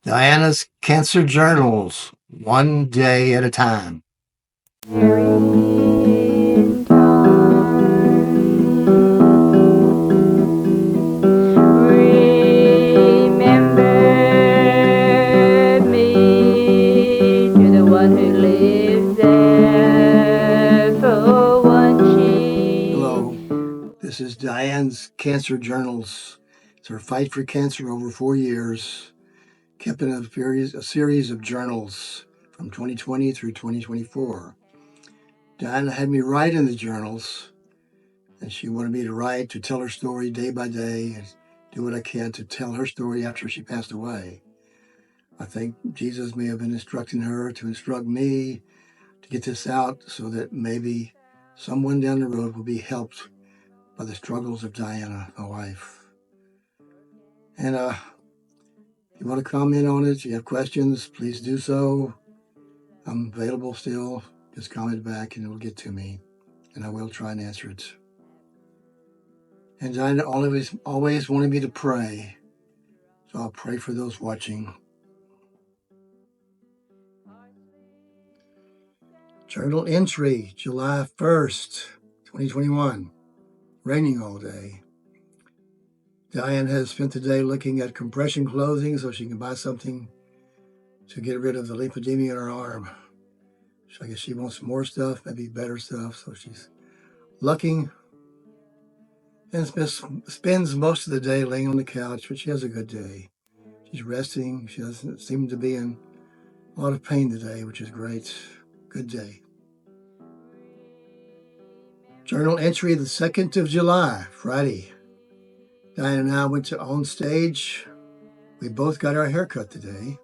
Diana's Cancer Journals, one day at a time. Remember me to the one who lives there for watching. Hello, this is Diane's Cancer Journals. It's her fight for cancer over 4 years, kept in a series of journals from 2020 through 2024. Diana had me write in the journals, and she wanted me to write, to tell her story day by day, and do what I can to tell her story after she passed away. I think Jesus may have been instructing her to instruct me to get this out so that maybe someone down the road will be helped by the struggles of Diana, my wife. And if you want to comment on it, if you have questions, please do so. I'm available still. Just comment back and it'll get to me, and I will try and answer it. And Diana always wanted me to pray, so I'll pray for those watching. Journal entry, July 1st, 2021. Raining all day. Diane has spent the day looking at compression clothing so she can buy something to get rid of the lymphedema in her arm. So I guess she wants more stuff, maybe better stuff. So she's looking and spends most of the day laying on the couch, but she has a good day. She's resting. She doesn't seem to be in a lot of pain today, which is great. Good day. Journal entry, the 2nd of July, Friday. Diane and I went on stage. We both got our hair cut today.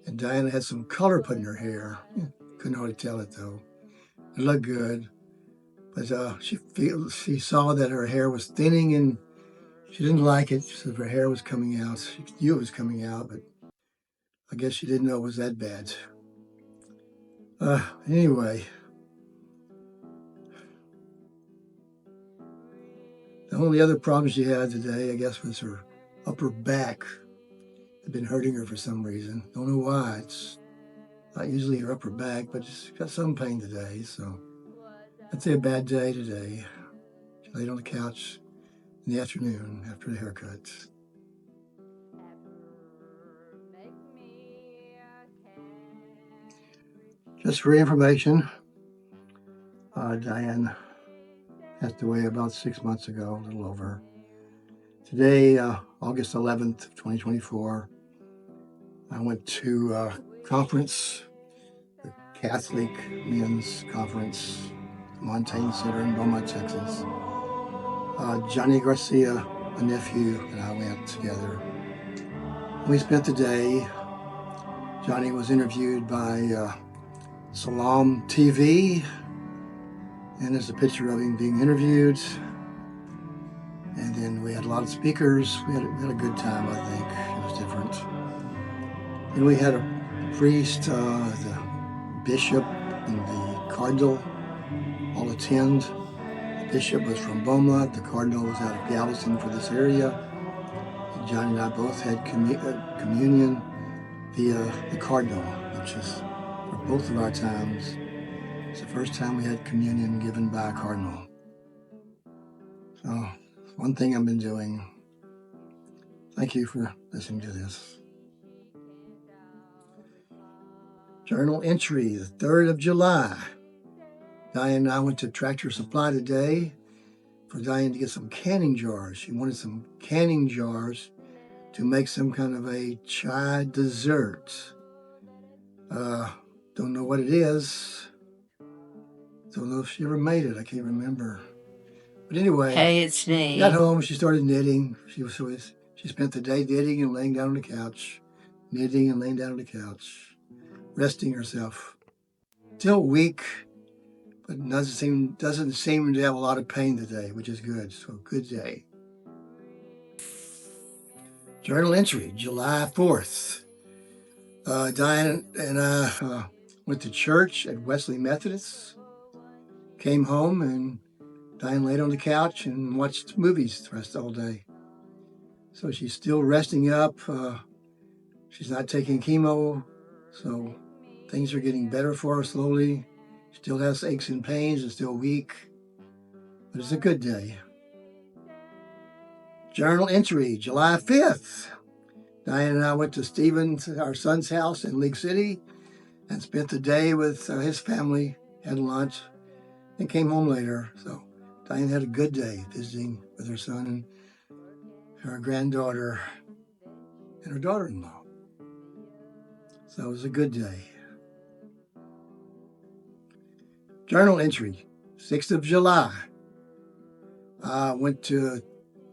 And Diana had some color put in her hair. Couldn't hardly tell it though. It looked good. But she saw that her hair was thinning and she didn't like it. She said her hair was coming out. She knew it was coming out, but I guess she didn't know it was that bad. Anyway, the only other problem she had today, I guess, was her upper back. Had been hurting her for some reason. Don't know why. It's not usually her upper back, but she's got some pain today. So I'd say a bad day today. She laid on the couch in the afternoon after the haircut. Just for information, Diane passed away about 6 months ago, a little over. Today, August 11th, 2024, I went to a conference, the Catholic Men's Conference, Montaigne Center in Beaumont, Texas. Johnny Garcia, a nephew, and I went together. We spent the day. Johnny was interviewed by Salam TV, and there's a picture of him being interviewed. And then we had a lot of speakers. We had a good time, I think. It was different. Then we had a priest, the bishop, and the cardinal all attend. The bishop was from Beaumont. The cardinal was out of Galveston for this area. And Johnny and I both had communion via the cardinal, which is, for both of our times, it's the first time we had communion given by a cardinal. So, one thing I've been doing. Thank you for listening to this. Journal entry, the 3rd of July. Diane and I went to Tractor Supply today for Diane to get some canning jars. She wanted some canning jars to make some kind of a chai dessert. Don't know what it is. Don't know if she ever made it. I can't remember. But anyway, Hey, it's me. She got home. She started knitting. She spent the day knitting and laying down on the couch, knitting and laying down on the couch, resting herself. Still weak, but doesn't seem to have a lot of pain today, which is good. So good day. Journal entry, July 4th. Diane and I went to church at Wesley Methodist. Came home and Diane laid on the couch and watched movies the rest all day. So she's still resting up. She's not taking chemo, so things are getting better for her slowly. Still has aches and pains and still weak, but it's a good day. Journal entry, July 5th. Diane and I went to Stephen's, our son's house in League City, and spent the day with his family, had lunch, and came home later. So Diane had a good day visiting with her son and her granddaughter and her daughter-in-law. So it was a good day. Journal entry, 6th of July. I went to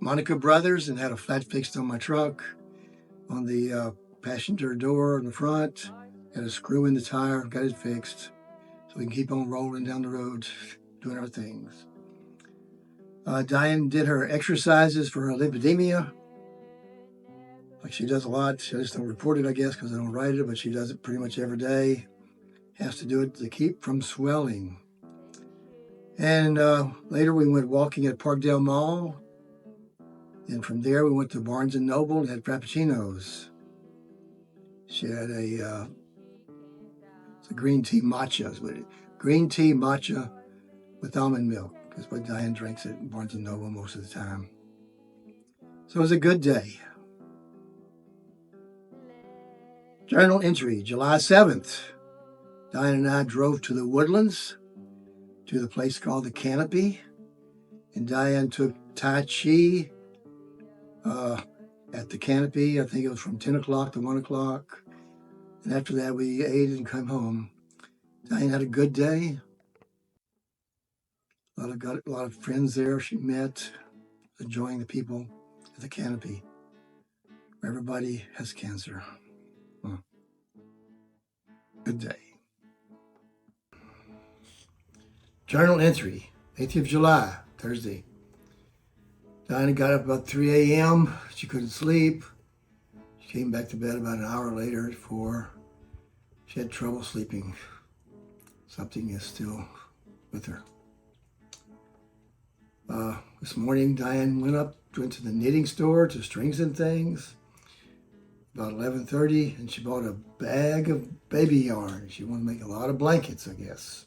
Monica Brothers and had a flat fixed on my truck on the passenger door in the front. Had a screw in the tire, got it fixed so we can keep on rolling down the road, doing our things. Diane did her exercises for her lymphedema, like she does a lot. She just don't report it, I guess, because I don't write it, but she does it pretty much every day. Has to do it to keep from swelling. And later we went walking at Parkdale Mall. And from there we went to Barnes & Noble and had frappuccinos. She had a green tea matcha. Green tea matcha with almond milk is what Diane drinks at Barnes & Noble most of the time. So it was a good day. Journal entry, July 7th. Diane and I drove to the Woodlands, to the place called the Canopy. And Diane took Tai Chi at the Canopy. I think it was from 10 o'clock to 1 o'clock. And after that, we ate and came home. Diane had a good day. Got a lot of friends there she met, enjoying the people at the Canopy. Everybody has cancer. Good day. Journal entry, 8th of July, Thursday. Diana got up about 3 a.m. She couldn't sleep. She came back to bed about an hour later at 4. She had trouble sleeping. Something is still with her. This morning, Diane went to the knitting store to Strings and Things about 11:30, and she bought a bag of baby yarn. She wanted to make a lot of blankets, I guess.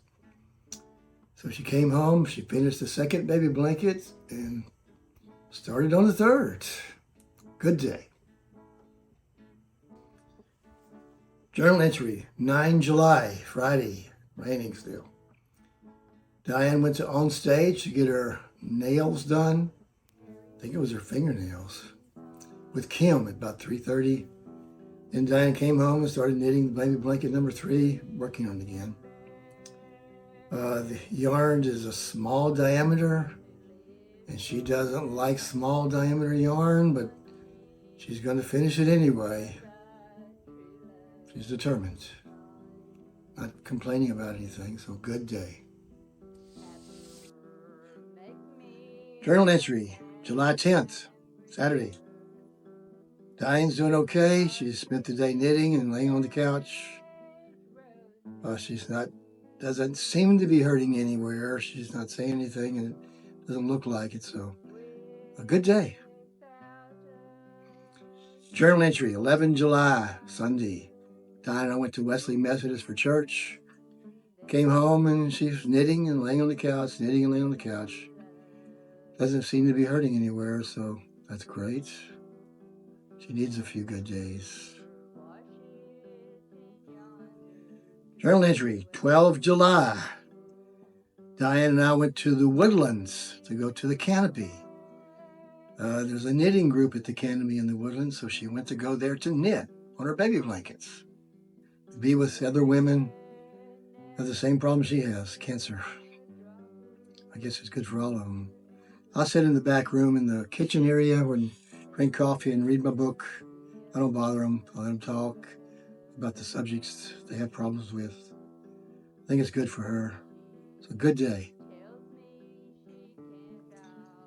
So she came home, she finished the second baby blanket, and started on the third. Good day. Journal entry, 9 July, Friday, raining still. Diane went to On Stage to get her nails done. I think it was her fingernails. With Kim at about 3:30. Then Diane came home and started knitting baby blanket number 3, working on it again. The yarn is a small diameter, and she doesn't like small diameter yarn, but she's going to finish it anyway. She's determined. Not complaining about anything, so good day. Journal entry, July 10th, Saturday. Diane's doing okay. She spent the day knitting and laying on the couch. Doesn't seem to be hurting anywhere. She's not saying anything, and it doesn't look like it, so a good day. Journal entry, 11 July, Sunday. Diane and I went to Wesley Methodist for church. Came home and she's knitting and laying on the couch, knitting and laying on the couch. Doesn't seem to be hurting anywhere, so that's great. She needs a few good days. Journal entry, 12 July. Diane and I went to the Woodlands to go to the Canopy. There's a knitting group at the Canopy in the Woodlands, so she went to go there to knit on her baby blankets. To be with other women who have the same problem she has, cancer. I guess it's good for all of them. I'll sit in the back room in the kitchen area and drink coffee and read my book. I don't bother them. I let them talk about the subjects they have problems with. I think it's good for her. It's a good day.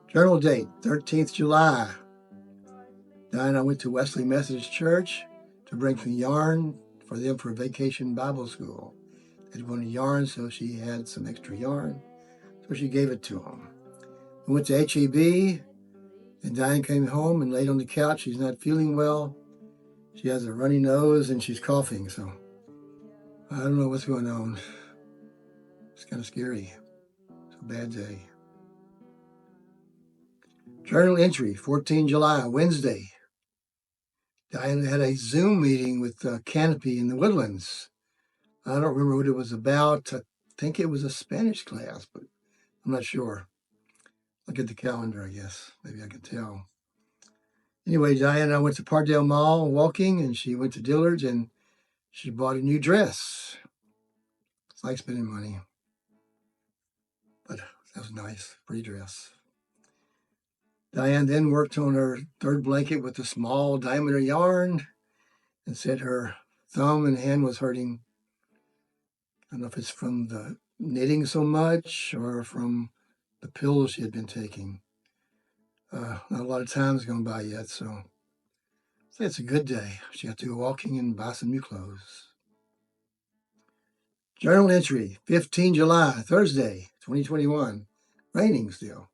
Journal date, 13th July. Diane and I went to Wesley Methodist Church to bring some yarn for them for vacation Bible school. They wanted yarn, so she had some extra yarn. So she gave it to them. We went to HEB, and Diane came home and laid on the couch. She's not feeling well. She has a runny nose and she's coughing, so I don't know what's going on. It's kind of scary. It's a bad day. Journal entry, 14 July, Wednesday. Diane had a Zoom meeting with Canopy in the Woodlands. I don't remember what it was about. I think it was a Spanish class, but I'm not sure. Look at the calendar, I guess. Maybe I can tell. Anyway, Diane and I went to Parkdale Mall walking, and she went to Dillard's, and she bought a new dress. It's like spending money, but that was nice. Pretty dress. Diane then worked on her third blanket with a small diameter yarn and said her thumb and hand was hurting. I don't know if it's from the knitting so much or from the pills she had been taking. Not a lot of time's gone by yet, so I'd say it's a good day. She got to go walking and buy some new clothes. Journal entry, 15 July, Thursday, 2021. Raining still.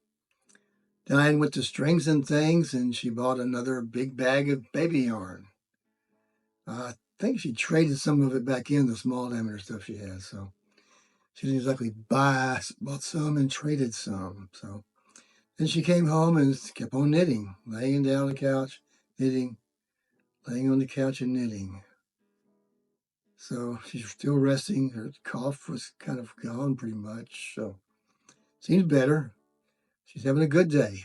Diane went to Strings and Things and she bought another big bag of baby yarn. I think she traded some of it back in, the small diameter stuff she has, so she didn't exactly bought some and traded some. So then she came home and kept on knitting, laying down on the couch, knitting, laying on the couch and knitting. So she's still resting. Her cough was kind of gone pretty much. So seems better. She's having a good day.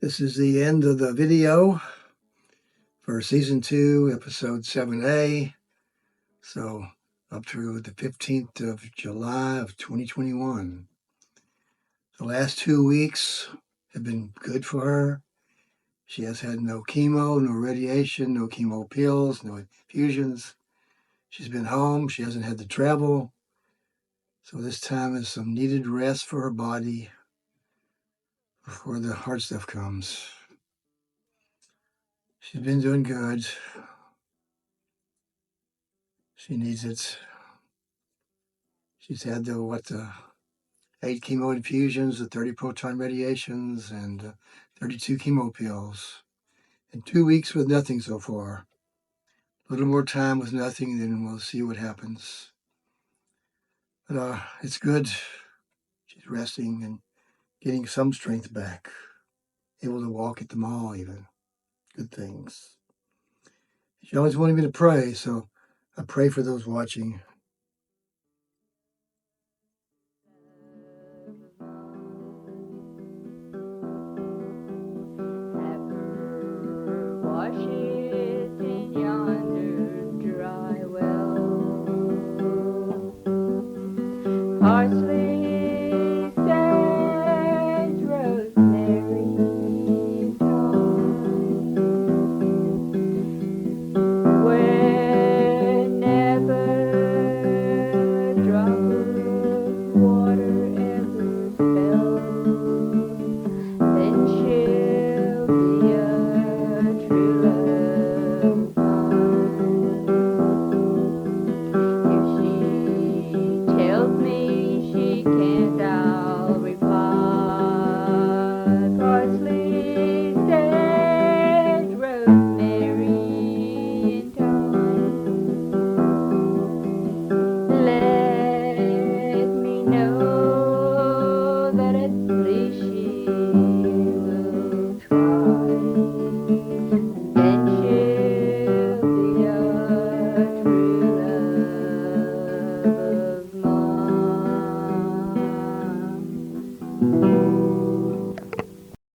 This is the end of the video for season 2, episode 7A. So up through the 15th of July of 2021. The last 2 weeks have been good for her. She has had no chemo, no radiation, no chemo pills, no infusions. She's been home. She hasn't had to travel. So this time is some needed rest for her body before the hard stuff comes. She's been doing good. She needs it. She's had the 8 chemo infusions, the 30 proton radiations, and 32 chemo pills. And 2 weeks with nothing so far. A little more time with nothing, then we'll see what happens. But it's good. She's resting and getting some strength back. Able to walk at the mall even. Good things. She always wanted me to pray, so I pray for those watching. Wash it in yonder dry well. Parsley, sage, rosemary, and thyme. Whenever a drop of water ever spills, then she'll be a true love mine. If she tells me she can't, I'll reply. Parsley, sage, rosemary, and thyme. Let me know that at least she will try, and then she'll be a true love of mine.